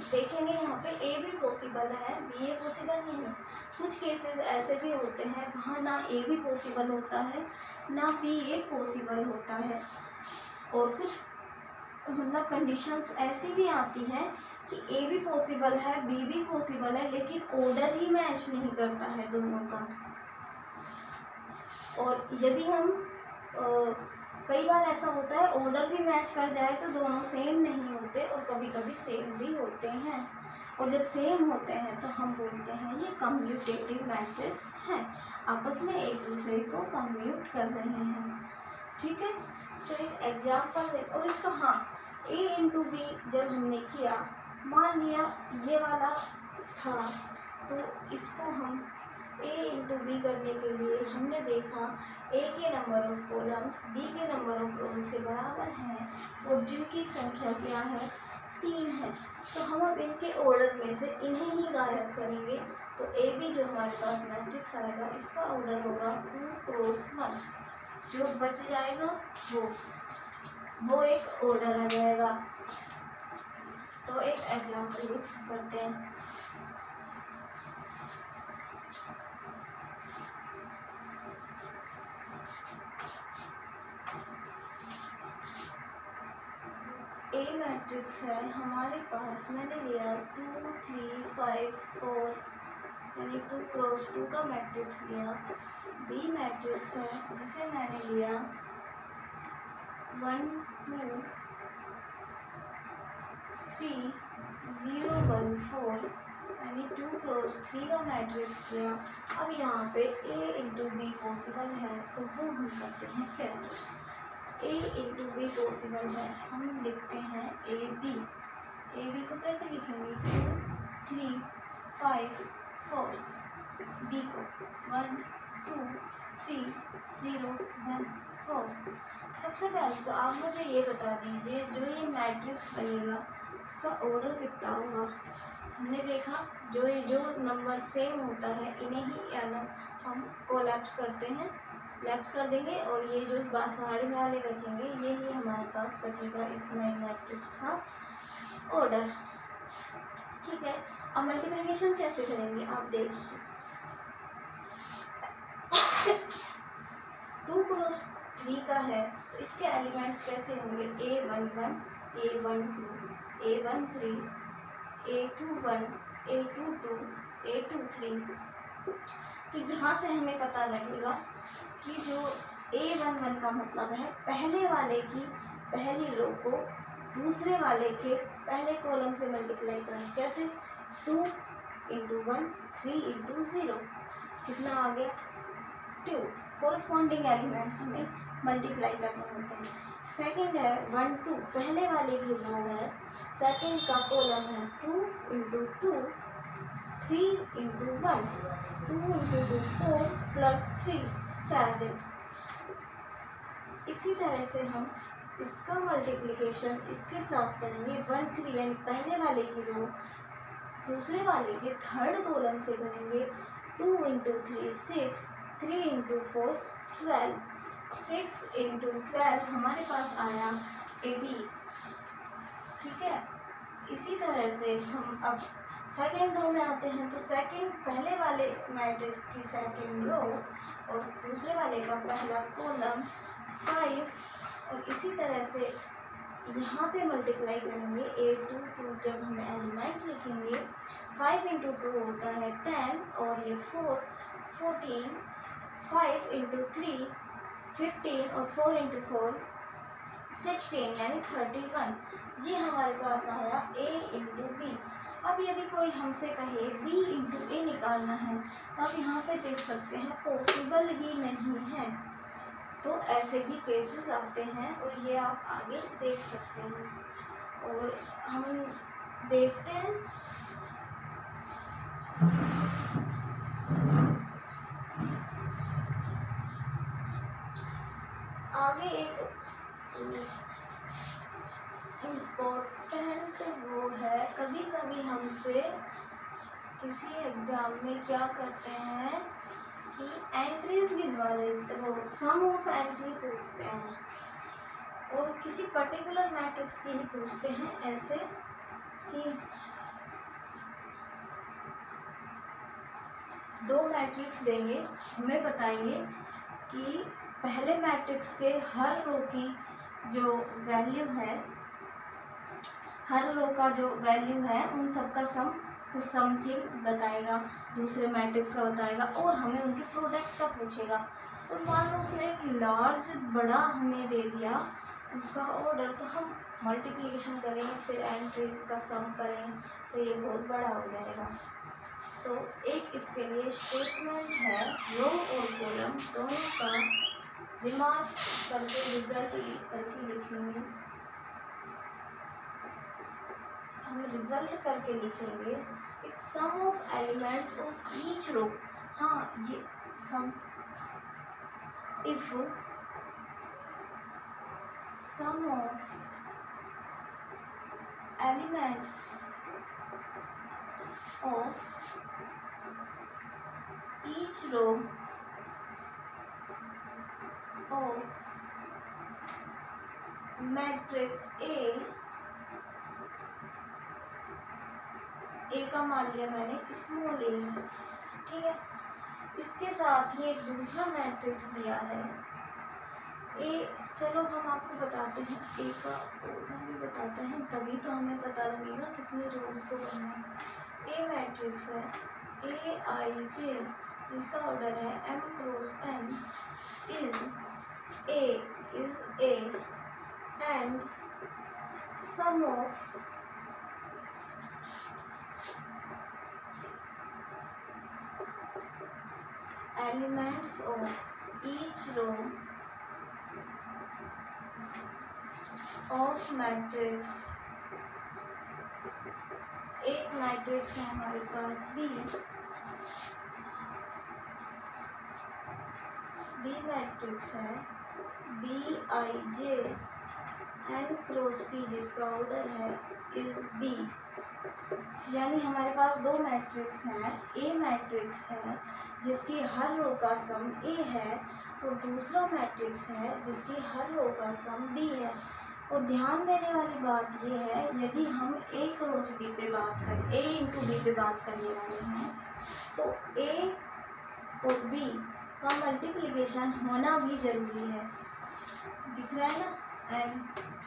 देखेंगे यहाँ पे ए भी पॉसिबल है, बी ए पॉसिबल नहीं है। कुछ केसेस ऐसे भी होते हैं वहाँ ना ए भी पॉसिबल होता है ना बी ए पॉसिबल होता है, और कुछ मतलब कंडीशंस ऐसी भी आती हैं कि ए भी पॉसिबल है बी भी पॉसिबल है, लेकिन ऑर्डर ही मैच नहीं करता है दोनों का। और यदि हम कई बार ऐसा होता है ऑर्डर भी मैच कर जाए तो दोनों सेम नहीं होते, और कभी कभी सेम भी होते हैं, और जब सेम होते हैं तो हम बोलते हैं ये कम्यूटेटिव मैट्रिक्स हैं, आपस में एक दूसरे को कम्यूट कर रहे हैं, ठीक है। तो एक एग्जाम्पल और इसका हाँ a इंटू बी जब हमने किया, मान लिया ये वाला था तो इसको हम a इंटू बी करने के लिए हमने देखा a के नंबर ऑफ कॉलम्स b के नंबर ऑफ रोज के बराबर हैं, और जिनकी संख्या क्या है 3 है, तो हम अब इनके ऑर्डर में से इन्हें ही गायब करेंगे। तो ए बी जो हमारे पास मैट्रिक्स आएगा इसका ऑर्डर होगा 2 क्रॉस 1, जो बच जाएगा वो एक ऑर्डर आ जाएगा। तो एक एग्जाम्पल करते हैं। ए मैट्रिक्स है हमारे पास, मैंने लिया 2 3 5 4 यानी 2 क्रॉस 2 का मैट्रिक्स लिया। बी मैट्रिक्स है जिसे मैंने लिया 1 2 3 0 1 4 यानी 2 क्रॉस 3 का मैट्रिक्स दिया। अब यहाँ पे A इंटू बी पॉसिबल है, तो वो हम करते हैं कैसे। A इंटू बी पॉसिबल है, हम लिखते हैं ए बी को कैसे लिखेंगे, 2 3 5 4, बी को 1 2 3 0 1 4। सबसे पहले तो आप मुझे ये बता दीजिए, जो ये मैट्रिक्स बनेगा इसका ऑर्डर कितना होगा। हमने देखा जो नंबर सेम होता है इन्हें ही हम कोलैप्स करते हैं, लैप्स कर देंगे, और ये जो साइड वाले बचेंगे ये ही हमारे पास बचेगा इस नए मैट्रिक्स का ऑर्डर। ठीक है, अब मल्टीप्लिकेशन कैसे करेंगे आप देखिए। 2 क्रॉस 3 का है तो इसके एलिमेंट्स कैसे होंगे, A11 A12 A13 A21 A22 A23। तो जहाँ से हमें पता लगेगा कि जो A11 का मतलब है पहले वाले की पहली रो को दूसरे वाले के पहले कॉलम से मल्टीप्लाई करें, कैसे 2 इंटू 1 3 इंटू 0, कितना आ गया 2। कोरस्पॉन्डिंग एलिमेंट्स हमें मल्टीप्लाई करने होते हैं। सेकंड है 1 2, पहले वाले की रो है, सेकंड का कॉलम है 2 इंटू 2 3 इंटू 1 2 इंटू 2 4 प्लस 3 7। इसी तरह से हम इसका मल्टीप्लिकेशन इसके साथ करेंगे 1 3, यानी पहले वाले की रो दूसरे वाले के थर्ड कॉलम से करेंगे 2 इंटू 3 6 3 इंटू 4 12 6 इंटू 12 हमारे पास आया 18। ठीक है, इसी तरह से हम अब सेकेंड रो में आते हैं, तो सेकेंड पहले वाले मैट्रिक्स की सेकेंड रो और दूसरे वाले का पहला कॉलम 5, और इसी तरह से यहाँ पे मल्टीप्लाई करेंगे 8 2 जब हम एलिमेंट लिखेंगे 5 इंटू 2 होता है 10, और ये 4 14 5 इंटू 3 15 और 4 इंटू 4 16 यानी 31। ये हमारे पास आया A इंटू बी। अब यदि कोई हमसे कहे B इंटू ए निकालना है तो आप यहाँ पे देख सकते हैं पॉसिबल ही नहीं है, तो ऐसे भी केसेस आते हैं और ये आप आगे देख सकते हैं। और हम देखते हैं आगे एक इम्पोर्टेंट वो है, कभी कभी हमसे किसी एग्जाम में क्या करते हैं कि एंट्रीज गिनवा देते, वो सम ऑफ एंट्री पूछते हैं, और किसी पर्टिकुलर मैट्रिक्स की ही पूछते हैं, ऐसे कि 2 मैट्रिक्स देंगे, हमें बताएंगे कि पहले मैट्रिक्स के हर रो की जो वैल्यू है, हर रो का जो वैल्यू है उन सब का सम कुछ समथिंग बताएगा, दूसरे मैट्रिक्स का बताएगा, और हमें उनके प्रोडक्ट का पूछेगा। तो मान लो उसने एक लार्ज बड़ा हमें दे दिया उसका ऑर्डर, तो हम मल्टीप्लिकेशन करें फिर एंट्रीज का सम करें तो ये बहुत बड़ा हो जाएगा। तो एक इसके लिए स्टेटमेंट है, रो और कॉलम दोनों का रिमार्क करके रिजल्ट करके लिखेंगे, हम रिजल्ट करके लिखेंगे एक sum of elements of each row. हाँ, ये sum if sum of elements of each row of matrix A का मान लिया मैंने स्मॉल ए है, ठीक है। इसके साथ ही एक दूसरा मैट्रिक्स दिया है ए, चलो हम आपको बताते हैं ए का ऑर्डर भी बताते हैं, तभी तो हमें पता लगेगा कितनी रोज को करना है। ए मैट्रिक्स है ए आई जे, इसका ऑर्डर है m cross n, is a and sum of elements of each row of matrix, एक मैट्रिक्स है हमारे पास बी मैट्रिक्स है Bij n क्रॉस P जिसका ऑर्डर है इज B, यानी हमारे पास दो मैट्रिक्स हैं। ए मैट्रिक्स है जिसकी हर रो का सम A है और दूसरा मैट्रिक्स है जिसकी हर रो का सम B है। और ध्यान देने वाली बात ये है, यदि हम A क्रॉस B पे बात करें, A इंटू B पे बात करने वाले हैं, तो A और B का मल्टीप्लिकेशन होना भी ज़रूरी है। दिख रहा है ना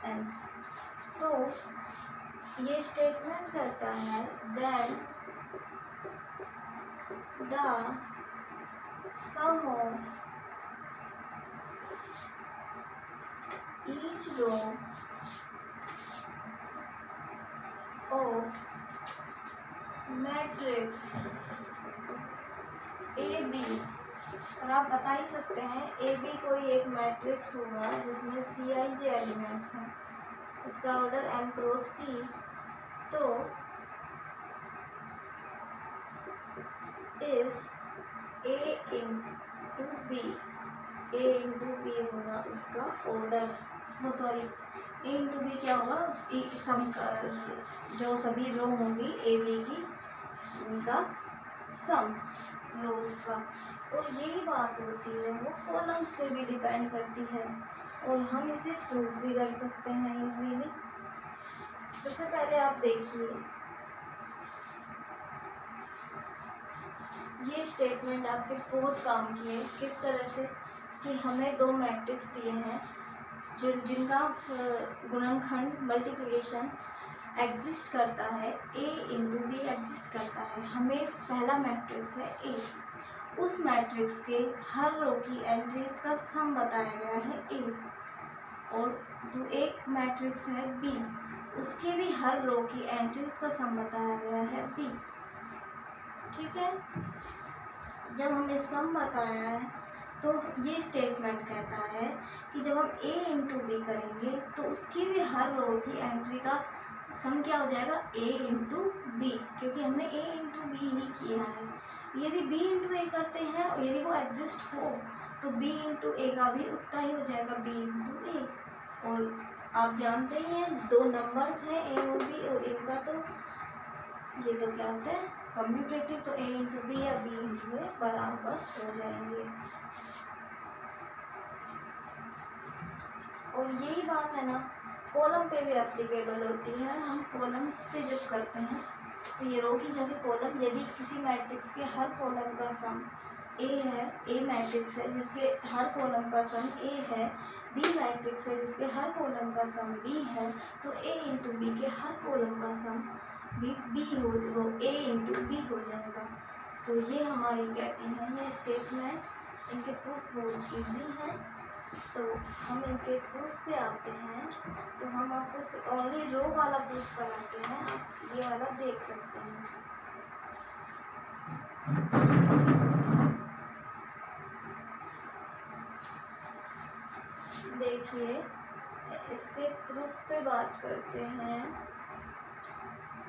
n। तो ये स्टेटमेंट करता है then the sum of each row of matrix A B, और आप बता ही सकते हैं ए बी कोई एक मैट्रिक्स होगा जिसमें Cij एलिमेंट्स हैं, इसका ऑर्डर m क्रॉस P, तो इस A into B, A into B होगा उसका ऑर्डर, वो सॉरी A इंटू बी क्या होगा, उसकी सम का जो सभी रो होंगी ए बी की उनका सम रोज का। और यही बात होती है वो कॉलम्स पे भी डिपेंड करती है, और हम इसे प्रूव भी कर सकते हैं इजीली। सबसे पहले आप देखिए ये स्टेटमेंट आपके बहुत काम की है, किस तरह से कि हमें दो मैट्रिक्स दिए हैं जिनका गुणनखंड मल्टीप्लिकेशन एग्जिस्ट करता है, A इंटू बी एग्जिस्ट करता है। हमें पहला मैट्रिक्स है A, उस मैट्रिक्स के हर रो की एंट्रीज का सम बताया गया है A, और एक मैट्रिक्स है B, उसके भी हर रो की एंट्रीज का सम बताया गया है B। ठीक है, जब हमें सम बताया है तो ये स्टेटमेंट कहता है कि जब हम A इंटू बी करेंगे तो उसकी भी हर रो की एंट्री का सम क्या हो जाएगा, A इंटू बी, क्योंकि हमने A इंटू बी ही किया है। यदि B इंटू ए करते हैं और यदि वो एग्जिस्ट हो तो B इंटू ए का भी उतना ही हो जाएगा, B इंटू ए। और आप जानते ही हैं दो नंबर्स हैं A और B, और इनका तो ये तो क्या होता है कम्यूटेटिव, तो A इंटू बी या B इंटू ए बराबर हो जाएंगे। और यही बात है ना कॉलम पे भी एप्लीकेबल होती है। हम कॉलम्स पे जब करते हैं तो ये रो की जगह कॉलम, यदि किसी मैट्रिक्स के हर कॉलम का सम A है, A मैट्रिक्स है जिसके हर कॉलम का सम A है, B मैट्रिक्स है जिसके हर कॉलम का सम B है, तो A इंटू बी के हर कॉलम का सम B हो, वो A इंटू बी हो जाएगा। तो ये हमारी कहती हैं ये स्टेटमेंट्स, इनके प्रूफ बहुत ईजी हैं। तो हम इनके प्रूफ पे आते हैं, तो हम आपको ओनली रो वाला प्रूफ कराते हैं, आप ये वाला देख सकते हैं। देखिए इसके प्रूफ पे बात करते हैं,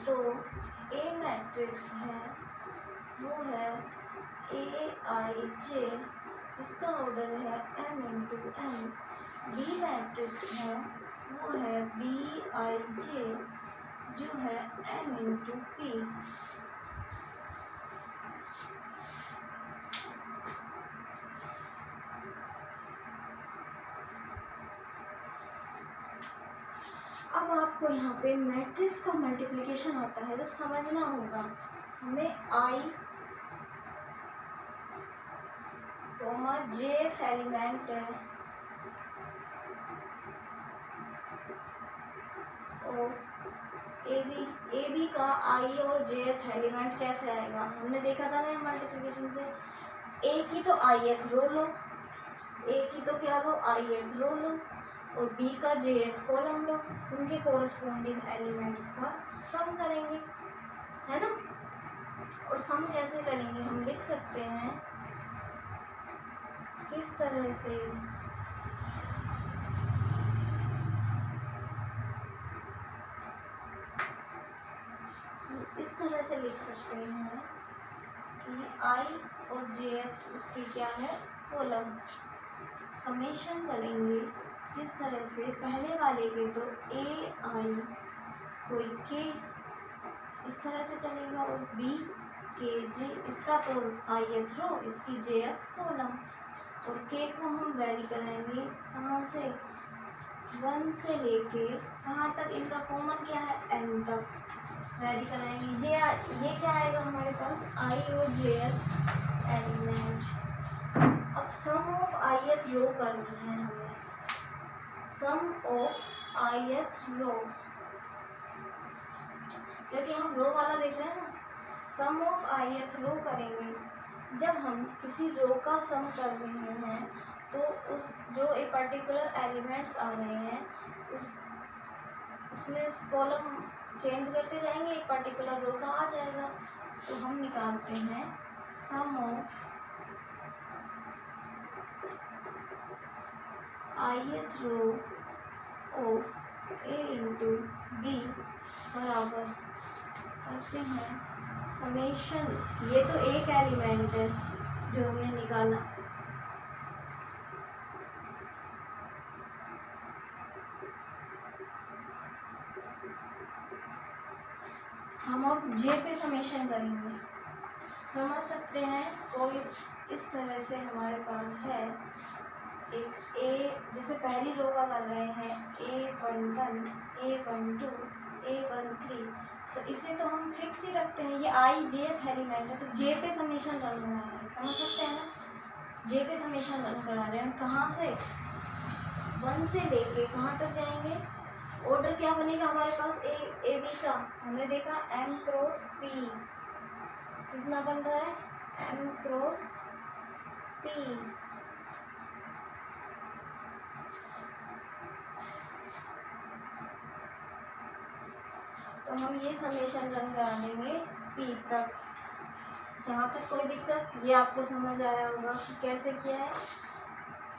तो ए मैट्रिक्स है वो है Aij, इसका ऑर्डर है m into n। B matrix है वो है Bij जो है n इंटू p। अब आपको यहाँ पे मैट्रिक्स का मल्टीप्लिकेशन आता है तो समझना होगा हमें I कोमा jth एलिमेंट है और ए बी का I और jth एलिमेंट कैसे आएगा, हमने देखा था ना मल्टीप्लिकेशन से। ए की तो ith रो लो, ए की तो क्या लो ith रो लो, और बी का jth कॉलम लो, उनके कोरस्पोंडिंग एलिमेंट्स का सम करेंगे, है ना। और सम कैसे करेंगे, हम लिख सकते हैं किस तरह से इस तरह से लिख सकते हैं कि आई और जेएथ उसकी क्या है, कॉलम। समेशन करेंगे किस तरह से, पहले वाले के तो ए आई कोई के इस तरह से चलेगा और बी के जे, इसका तो आईएथ रो, इसकी जेएथ कॉलम। और के को हम वैरी कराएंगे कहाँ से, 1 से लेके कहाँ तक, इनका कॉमन क्या है, एन तक वैरी कराएंगे। ये क्या आएगा हमारे पास, आई और जेएथ एलिमेंट। अब सम ऑफ आईएथ रो करनी है हमें, सम ऑफ आईएथ रो, क्योंकि हम रो वाला देख रहे हैं ना। सम ऑफ आईएथ रो करेंगे जब हम किसी रो का सम कर रहे हैं, तो उस जो एक पर्टिकुलर एलिमेंट्स आ रहे हैं उसमें उस कॉलम चेंज करते जाएंगे, एक पर्टिकुलर रो का आ जाएगा। तो हम निकालते हैं sum of ith row of A into B बराबर करते हैं समेशन, ये तो एक एलिमेंट है जो हमने निकाला, हम अब जे पे समेशन करेंगे। समझ सकते हैं, कोई इस तरह से हमारे पास है एक ए, जैसे पहली रो का कर रहे हैं A11 A12 A13, तो इसे तो हम फिक्स ही रखते हैं, ये आई जेथ एलिमेंट है, तो जे पे समेशन रन करा रहे हैं। समझ सकते हैं ना, जे पे समेशन रन करा रहे हैं। कहाँ से, 1 से लेके कहाँ तक जाएंगे, ऑर्डर क्या बनेगा हमारे पास, ए बी का हमने देखा M क्रॉस P कितना बन रहा है, M क्रॉस P। तो हम ये समेशन रन करा देंगे P तक। यहाँ तक कोई दिक्कत, ये आपको समझ आया होगा कि कैसे किया है।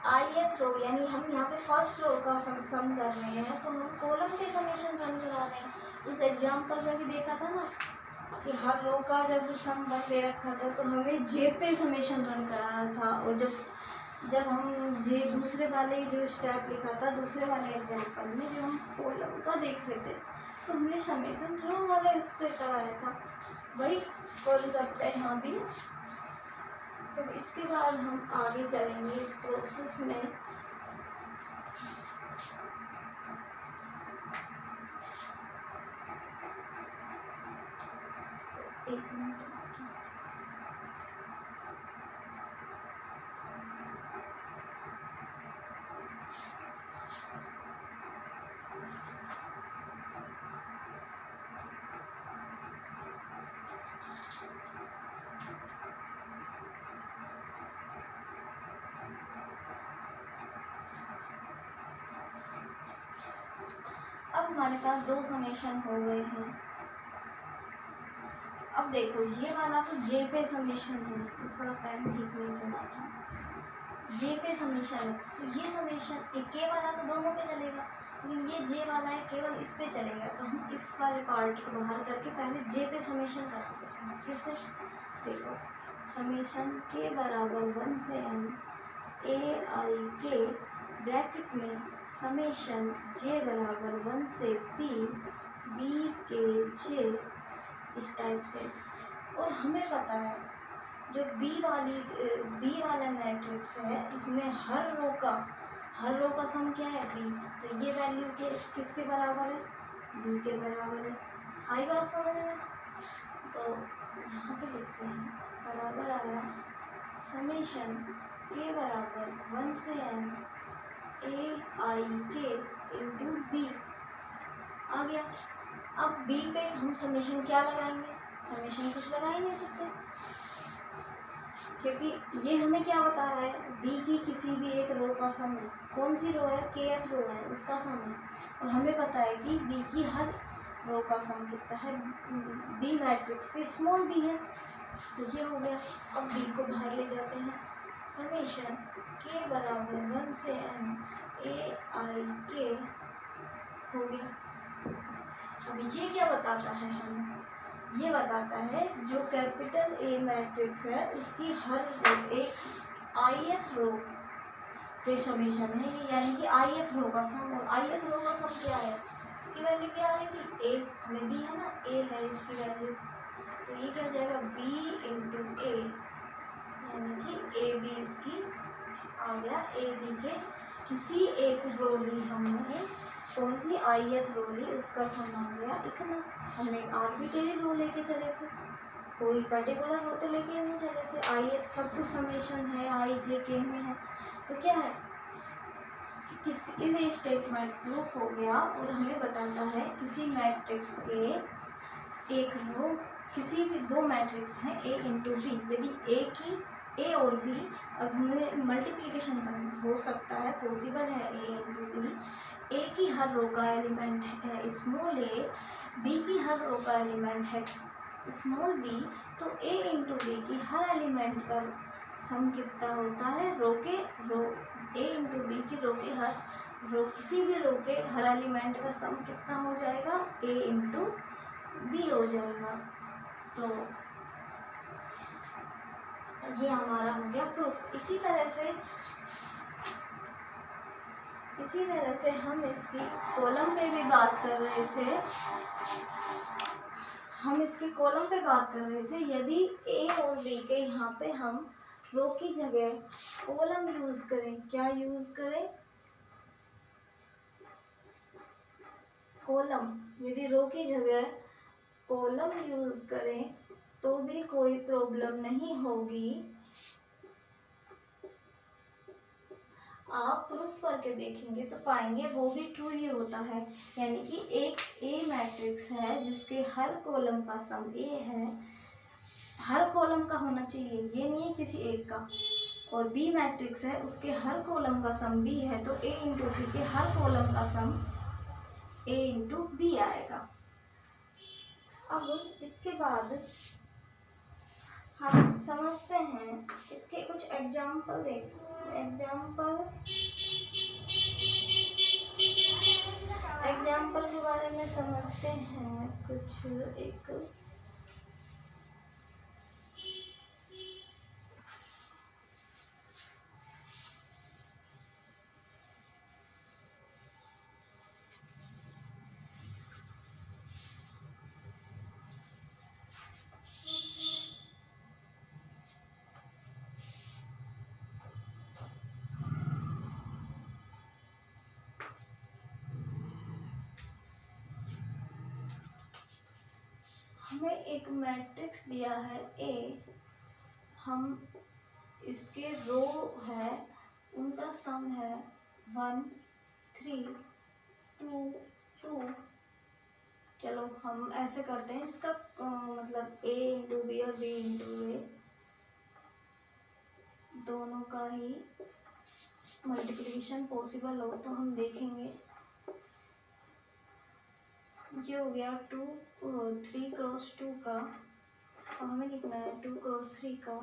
आईएथ रो यानी हम यहाँ पे फर्स्ट रो का सम कर रहे हैं, तो हम कॉलम के समेशन रन करा रहे हैं। उस एग्जाम्पल में भी देखा था ना कि हर रो का जब सम बन दे रखा था तो हमें जे पे समेशन रन कराना था। और जब हम जे दूसरे वाले जो स्टेप लिखा था दूसरे वाले एग्जाम्पल में, जब हम कॉलम का देख रहे थे तो हमने समेशन रो वाला इस पर कराया था, वही कॉन्सेप्ट है यहाँ भी। तो इसके बाद हम आगे चलेंगे इस प्रोसेस में। एक मिनट, अब हमारे पास 2 समेशन हो गए हैं। अब देखो ये वाला तो जे पे समेशन है, थोड़ा पेन ठीक नहीं चला था, जे पे समेशन है, तो ये समेशन एक के वाला तो दोनों पे चलेगा, लेकिन ये जे वाला है केवल इस पे चलेगा। तो हम इस वाले पार्ट को बाहर करके पहले जे पे समेशन कराते हैं। फिर से देखो, समेशन के बराबर 1 से m ए आई के ब्रैकेट में समेशन जे बराबर 1 से p बी के जे, इस टाइप से। और हमें पता है जो बी वाला मैट्रिक्स है उसमें हर रो का सम क्या है, बी। तो ये वैल्यू किसके बराबर है, बी के बराबर है। आई बात समझ में। तो यहाँ पे लिखते हैं बराबर आया समेशन के बराबर 1 से m ए आई के इंटू बी आ गया। अब बी पे हम समेशन क्या लगाएंगे, समेशन कुछ लगा ही नहीं सकते, क्योंकि ये हमें क्या बता रहा है, बी की किसी भी एक रो का सम है। कौन सी रो है, केएथ रो है, उसका सम है। और हमें पता है कि बी की हर रो का सम कितना है, बी मैट्रिक्स की स्मॉल बी है। तो ये हो गया। अब बी को बाहर ले जाते हैं, समेशन के बराबर 1 से n ए आई के हो गया। अब ये क्या बताता है हमें? ये बताता है जो कैपिटल ए मैट्रिक्स है उसकी हर रो एक ith रो पे समेशन है ये, यानी कि ith रो का सम। और ith रो का सम क्या है? इसकी वैल्यू क्या आ रही थी? ए हमें दी है ना, ए है इसकी वैल्यू। तो ये क्या हो जाएगा? b इंटू ए, यानी कि ए बी इसकी आ गया। ए बी के किसी एक रो ली हमने, कौन सी? ith रो ली, उसका सम आ गया इतना। हमने आर्बिट्रेरी रो लेके चले थे, कोई पर्टिकुलर रो तो लेके नहीं चले थे। ith सब कुछ समेशन है, आई जे के में है। तो क्या है कि किसी इस स्टेटमेंट प्रूफ हो गया और हमें बताता है किसी मैट्रिक्स के एक रो, किसी भी दो मैट्रिक्स हैं ए इंटू बी, यदि ए की ए और बी, अब हमें मल्टीप्लिकेशन करना हो सकता है, पॉसिबल है ए इंटू बी। ए की हर रो का एलिमेंट है स्मॉल ए, बी की हर रो का एलिमेंट है स्मॉल बी, तो ए इंटू बी की हर एलिमेंट का सम कितना होता है? रो ए इंटू बी की रो के हर रो, किसी भी रो के हर एलिमेंट का सम कितना हो जाएगा? ए इंटू बी हो जाएगा। तो ये हमारा हो गया प्रूफ। इसी तरह से हम इसकी कॉलम पे भी बात कर रहे थे। यदि ए और बी के यहाँ पे हम रो की जगह कॉलम यूज करें, क्या यूज करें? कॉलम। यदि रो की जगह कॉलम यूज करें तो भी कोई प्रॉब्लम नहीं होगी। आप प्रूफ करके देखेंगे तो पाएंगे वो भी ट्रू ही होता है। यानी कि एक ए मैट्रिक्स है जिसके हर कॉलम का सम ए है, हर कॉलम का होना चाहिए, ये नहीं है किसी एक का। और बी मैट्रिक्स है, उसके हर कॉलम का सम बी है, तो ए इंटू बी के हर कॉलम का सम ए इंटू बी आएगा। अब इसके बाद हम समझते हैं इसके कुछ एग्जाम्पल के बारे में समझते हैं कुछ। एक हमें एक मैट्रिक्स दिया है ए, हम इसके रो है, उनका सम है 1 3 2 2। चलो हम ऐसे करते हैं, इसका मतलब ए इंटू बी और बी इंटू ए दोनों का ही मल्टीप्लिकेशन पॉसिबल हो तो हम देखेंगे। ये हो गया 3 क्रॉस 2 का, और हमें लिखना है 2 क्रॉस 3 का।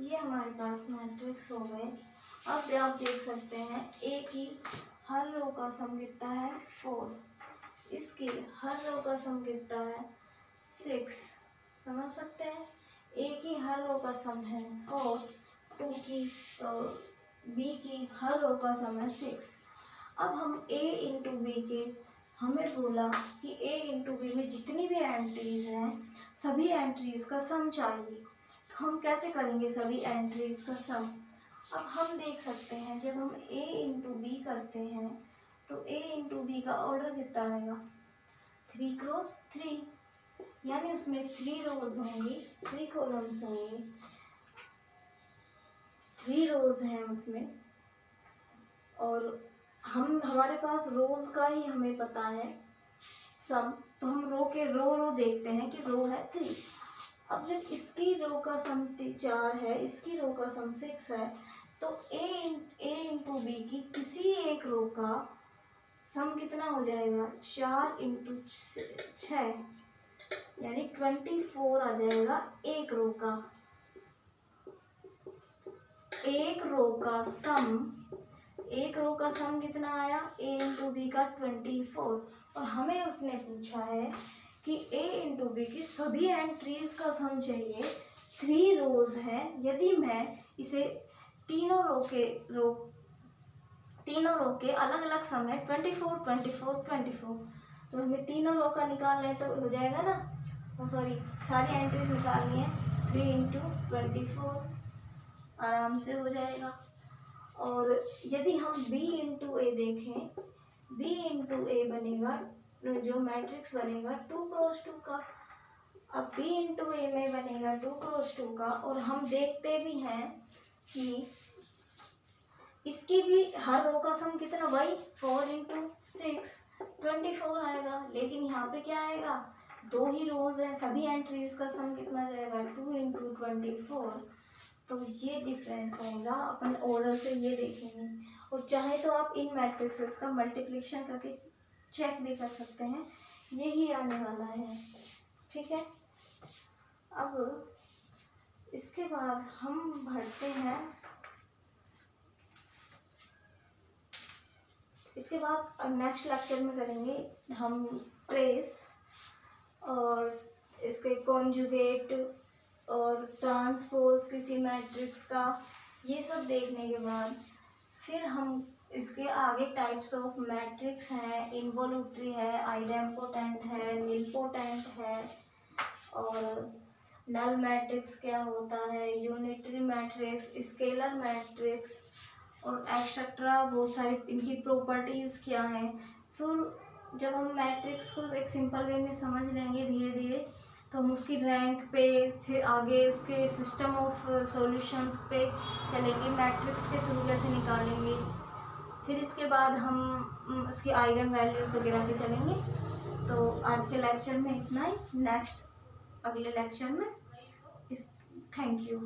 ये हमारे पास मैट्रिक्स हो गए। अब आप देख सकते हैं ए की हर रो का सम कितना है 4, इसकी हर रो का सम कितना है 6। समझ सकते हैं, ए की हर रो का सम है, और बी की हर रो का सम है 6। अब हम ए इंटू बी के, हमें बोला कि ए इंटू बी में जितनी भी एंट्रीज हैं सभी एंट्रीज का सम चाहिए। तो हम कैसे करेंगे सभी एंट्रीज का सम? अब हम देख सकते हैं जब हम ए इंटू बी करते हैं तो ए इंटू बी का ऑर्डर कितना आएगा? 3 क्रॉस 3, यानी उसमें 3 रोज होंगी, 3 कॉलम्स होंगे, 3 रोज हैं उसमें। और हमारे पास रोज का ही हमें पता है सम, तो हम रो के रो देखते हैं कि रो है 3। अब जब इसकी रो का सम 4 है, इसकी रो का सम 6 है, तो ए इंटू बी की किसी एक रो का सम कितना हो जाएगा 4 इंटू 6 यानी 24 आ जाएगा एक रो का। एक रो का सम कितना आया a इंटू बी का 24। और हमें उसने पूछा है कि a इंटू बी की सभी एंट्रीज का सम चाहिए। 3 रोज है, यदि मैं इसे तीनों रो के अलग अलग सम है 24 24 24, तो हमें तीनों रो का निकालना है तो हो जाएगा ना, सॉरी सारी एंट्रीज निकालनी है 3 इंटू 24 आराम से हो जाएगा। और यदि हम b इंटू ए देखें, b इंटू ए बनेगा, जो मैट्रिक्स बनेगा 2 क्रॉस 2 का। अब b इंटू ए में बनेगा 2 क्रॉस 2 का, और हम देखते भी हैं कि इसकी भी हर रो का सम कितना भाई 4 इंटू 6 24 आएगा। लेकिन यहाँ पे क्या आएगा, 2 ही रोज है, सभी एंट्रीज का सम कितना जाएगा 2 इंटू 24। तो ये डिफरेंस आएगा, अपन ऑर्डर से ये देखेंगे। और चाहे तो आप इन मैट्रिक्सेस का मल्टीप्लिकेशन करके चेक भी कर सकते हैं, यही आने वाला है। ठीक है, अब इसके बाद हम बढ़ते हैं, इसके बाद नेक्स्ट लेक्चर में करेंगे हम ट्रेस और इसके कॉन्जुगेट और ट्रांसपोज किसी मैट्रिक्स का, ये सब देखने के बाद फिर हम इसके आगे टाइप्स ऑफ मैट्रिक्स हैं, इन्वोल्यूटरी है, आइडेम्पोटेंट है, निलपोटेंट है, और नल मैट्रिक्स क्या होता है, यूनिटरी मैट्रिक्स, स्केलर मैट्रिक्स और एक्सेट्रा, बहुत सारी इनकी प्रॉपर्टीज़ क्या हैं। फिर जब हम मैट्रिक्स को एक सिंपल वे में समझ लेंगे धीरे धीरे, तो हम उसकी रैंक पे, फिर आगे उसके सिस्टम ऑफ सॉल्यूशंस पे चलेंगे, मैट्रिक्स के थ्रू कैसे निकालेंगे। फिर इसके बाद हम उसकी आइगन वैल्यूज़ वगैरह पे चलेंगे। तो आज के लेक्चर में इतना ही, नेक्स्ट अगले लेक्चर में थैंक यू।